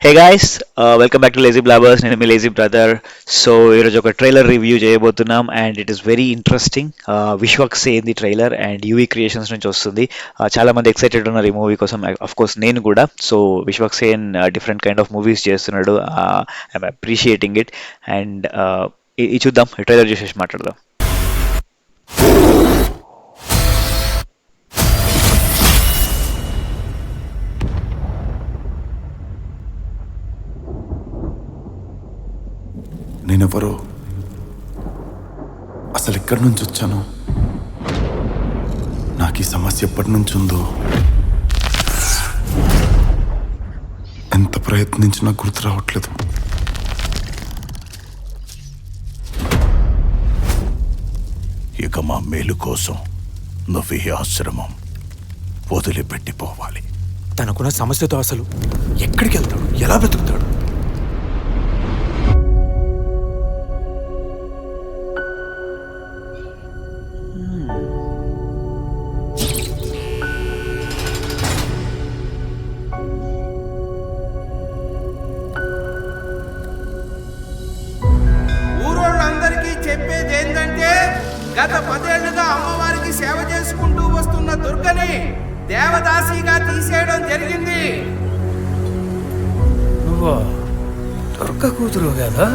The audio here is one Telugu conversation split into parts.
Hey guys, welcome back to lazy blabbers. నేను మీ లేజీ బ్రదర్. సో ఈరోజు ఒక ట్రైలర్ రివ్యూ చేయబోతున్నాం and it is very interesting. Vishwak Sen the trailer and UV creations నుంచి వస్తుంది. చాలా మంది ఎక్సైటెడ్ ఉన్నారు ఈ మూవీ కోసం. అఫ్ కోర్స్ నేను కూడా. So Vishwak Sen different kind of movies చేస్తున్నాడు. I'm appreciating it. అండ్ ఇది చూద్దాం, ఈ ట్రైలర్ చూసేసి మాట్లాడదాం. నేనెవరో, అసలు ఎక్కడి నుంచి వచ్చాను, నాకు ఈ సమస్య ఎప్పటి నుంచి ఉందో ఎంత ప్రయత్నించినా గుర్తు రావట్లేదు. ఇక మా మేలు కోసం నువ్వు ఈ ఆశ్రమం వదిలిపెట్టిపోవాలి. తనకున్న సమస్యతో అసలు ఎక్కడికి వెళ్తాడు, ఎలా బ్రతుకుతాడు? ఊరోళ్ళందరికీ చెప్పేది ఏంటంటే, గత 10 ఏళ్లుగా అమ్మవారికి సేవ చేసుకుంటూ వస్తున్న దుర్గని దేవదాసిగా తీసేయడం జరిగింది. నువ్వు దుర్గ కూతురు కదా?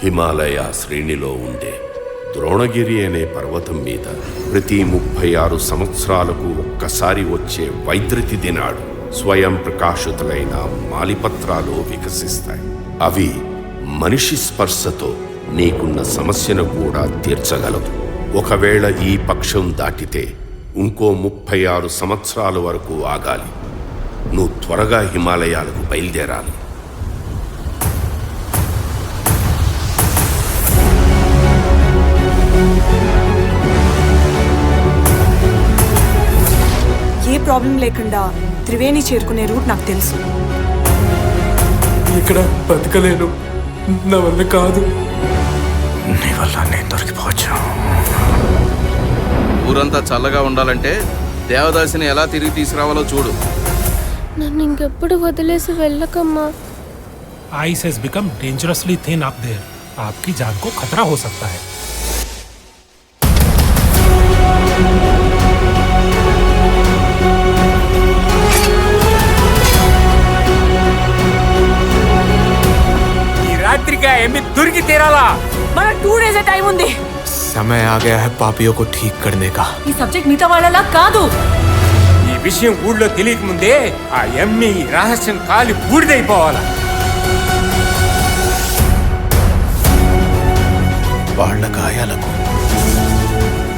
హిమాలయ శ్రేణిలో ఉండే ద్రోణగిరి అనే పర్వతం మీద ప్రతి 36 సంవత్సరాలకు ఒక్కసారి వచ్చే వైద్యుతి దినాడు స్వయం ప్రకాశితులైన మాలిపత్రాలు వికసిస్తాయి. అవి మనిషి స్పర్శతో నీకున్న సమస్యను కూడా తీర్చగలవు. ఒకవేళ ఈ పక్షం దాటితే ఇంకో 36 సంవత్సరాల వరకు ఆగాలి. నువ్వు త్వరగా హిమాలయాలకు బయలుదేరాలి. ఏ ప్రాబ్లం లేకుండా త్రివేణి చేరుకునే రూట్ నాకు తెలుసు. ఇక్కడ బతకలేను, నా వల్ల కాదు. నీ వల్ల నేను దొరికిపోవచ్చు. ఊరంతా చల్లగా ఉండాలంటే దేవదాసిని ఎలా తిరిగి తీసుకురావాలో చూడు. నన్ను ఇంకెప్పుడు వదిలేసి వెళ్ళకమ్మా. Ice has become dangerously thin up there. आपकी जान को खतरा हो सकता है. ఈ రాత్రిగా ఏమి దొరికి తీరాలా? మన 2 డేస్ టైం ఉంది. समय आ गया है पापियों को ठीक करने का. ఈ సబ్జెక్ట్ మిగతా వాళ్ళలా కాదు. ఈ విషయం ఊళ్ళో తెలియక ముందే ఆ ఎమ్మి ఈ రహస్యం కాలి బూడిదైపోవాలా? వాళ్ళ గాయాలకు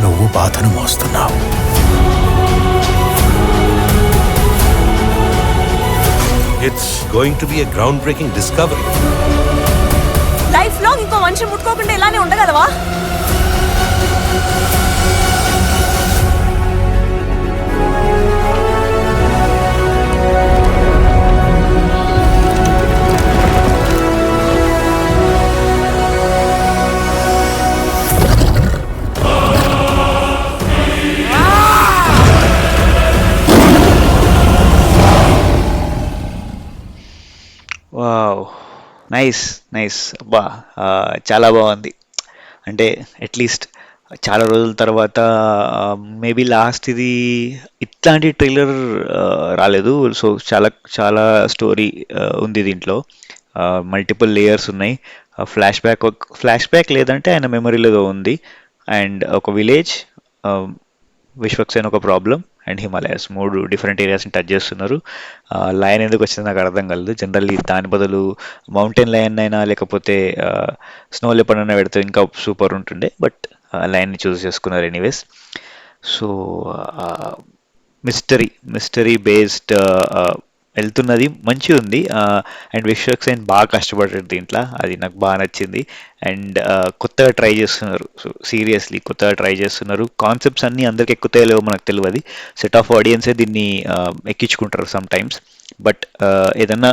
నువ్వు బాధను మోస్తున్నావు. It's going to be a groundbreaking discovery. Life long ఇంకో మనిషి ముట్టుకోకుండా ఇలానే ఉండగలవా? Wow, nice nice. అబ్బా, చాలా బాగుంది. అంటే అట్లీస్ట్ చాలా రోజుల తర్వాత మేబీ లాస్ట్ ఇది ఇట్లాంటి ట్రైలర్ రాలేదు. సో చాలా చాలా స్టోరీ ఉంది దీంట్లో. మల్టిపుల్ లేయర్స్ ఉన్నాయి. ఫ్లాష్ బ్యాక్ లేదంటే ఆయన మెమరీలో ఉంది. అండ్ ఒక విలేజ్, విశ్వక్ సేన్ ఒక ప్రాబ్లం, అండ్ హిమాలయాస్, 3 డిఫరెంట్ ఏరియాస్ని టచ్ చేస్తున్నారు. లయన్ ఎందుకు వచ్చింది నాకు అర్థం కాలేదు. జనరల్లీ దాని బదులు మౌంటైన్ లయన్ అయినా లేకపోతే స్నో లెపర్డ్ అయినా పెడితే ఇంకా సూపర్ ఉంటుండే. బట్ లయన్ని చూస్ చేసుకున్నారు ఎనీవేస్. సో మిస్టరీ బేస్డ్ వెళ్తున్నది మంచిగా ఉంది. అండ్ విశ్వక్ సేన్ బాగా కష్టపడ్డాడు దీంట్లో, అది నాకు బాగా నచ్చింది. అండ్ కొత్తగా ట్రై చేస్తున్నారు, సో సీరియస్లీ కొత్తగా ట్రై చేస్తున్నారు. కాన్సెప్ట్స్ అన్నీ అందరికి ఎక్కుతాయో లేవో మనకు తెలియదు, సెట్ ఆఫ్ ఆడియన్సే దీన్ని ఎక్కించుకుంటారు సమ్ టైమ్స్. బట్ ఏదన్నా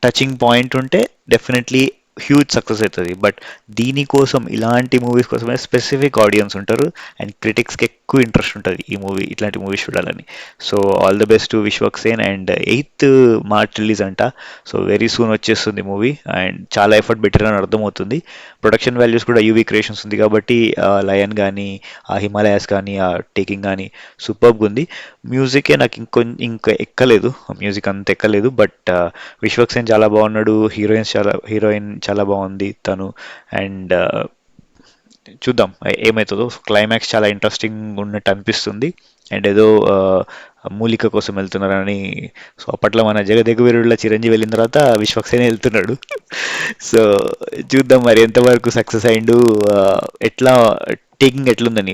టచింగ్ పాయింట్ ఉంటే డెఫినెట్లీ హ్యూజ్ సక్సెస్ అవుతుంది. బట్ దీనికోసం ఇలాంటి మూవీస్ కోసమే స్పెసిఫిక్ ఆడియన్స్ ఉంటారు, అండ్ క్రిటిక్స్కి ఎక్కువ ఇంట్రెస్ట్ ఉంటుంది ఈ మూవీ, ఇట్లాంటి మూవీస్ చూడాలని. So all the best to Vishwak Sen. And 8th March release అంట, సో వెరీ సూన్ వచ్చేస్తుంది మూవీ. అండ్ చాలా ఎఫర్ట్ పెట్టారని అర్థమవుతుంది. ప్రొడక్షన్ వాల్యూస్ కూడా యూవీ క్రియేషన్స్ ఉంది కాబట్టి లయన్ కానీ, ఆ హిమాలయాస్ కానీ, ఆ టేకింగ్ కానీ సూపర్గా ఉంది. మ్యూజికే నాకు ఇంకా ఎక్కలేదు, మ్యూజిక్ అంత ఎక్కలేదు. బట్ విశ్వక్ సేన్ చాలా బాగున్నాడు, హీరోయిన్ చాలా బాగుంది తను. అండ్ చూద్దాం ఏమవుతుందో. క్లైమాక్స్ చాలా ఇంట్రెస్టింగ్ ఉన్నట్టు అనిపిస్తుంది. అండ్ ఏదో మూలిక కోసం వెళ్తున్నారని, సో అప్పట్లో మన జగదేగువీరుడులో చిరంజీవి వెళ్ళిన తర్వాత విశ్వక్ సేనే వెళ్తున్నాడు. సో చూద్దాం మరి ఎంతవరకు సక్సెస్ అయిండు, ఎట్లా టేకింగ్ ఎట్లుందని.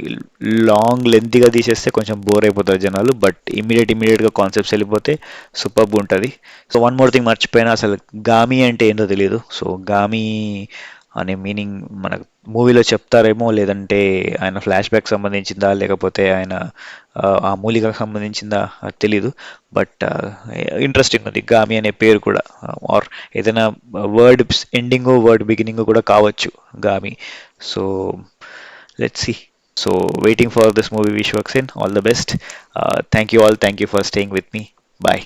లాంగ్ లెంతీగా తీసేస్తే కొంచెం బోర్ అయిపోతారు జనాలు, బట్ ఇమీడియట్గా కాన్సెప్ట్స్ వెళ్ళిపోతే సూపర్బ్ ఉంటుంది. సో వన్ మోర్ థింగ్ మర్చిపోయినా, అసలు గామి అంటే ఏంటో తెలియదు. సో గామి అనే మీనింగ్ మనకు మూవీలో చెప్తారేమో, లేదంటే ఆయన ఫ్లాష్ బ్యాక్ సంబంధించిందా, లేకపోతే ఆయన ఆ మూలికకు సంబంధించిందా అది తెలీదు. బట్ ఇంట్రెస్టింగ్ ఉంది గామి అనే పేరు కూడా. ఆర్ ఏదైనా వర్డ్ ఎండింగ్ వర్డ్ బిగినింగ్ కూడా కావచ్చు Gaami. So let's see. So waiting for this movie, Vishwak Sen. All the best. Thank you all. Thank you for staying with me. Bye.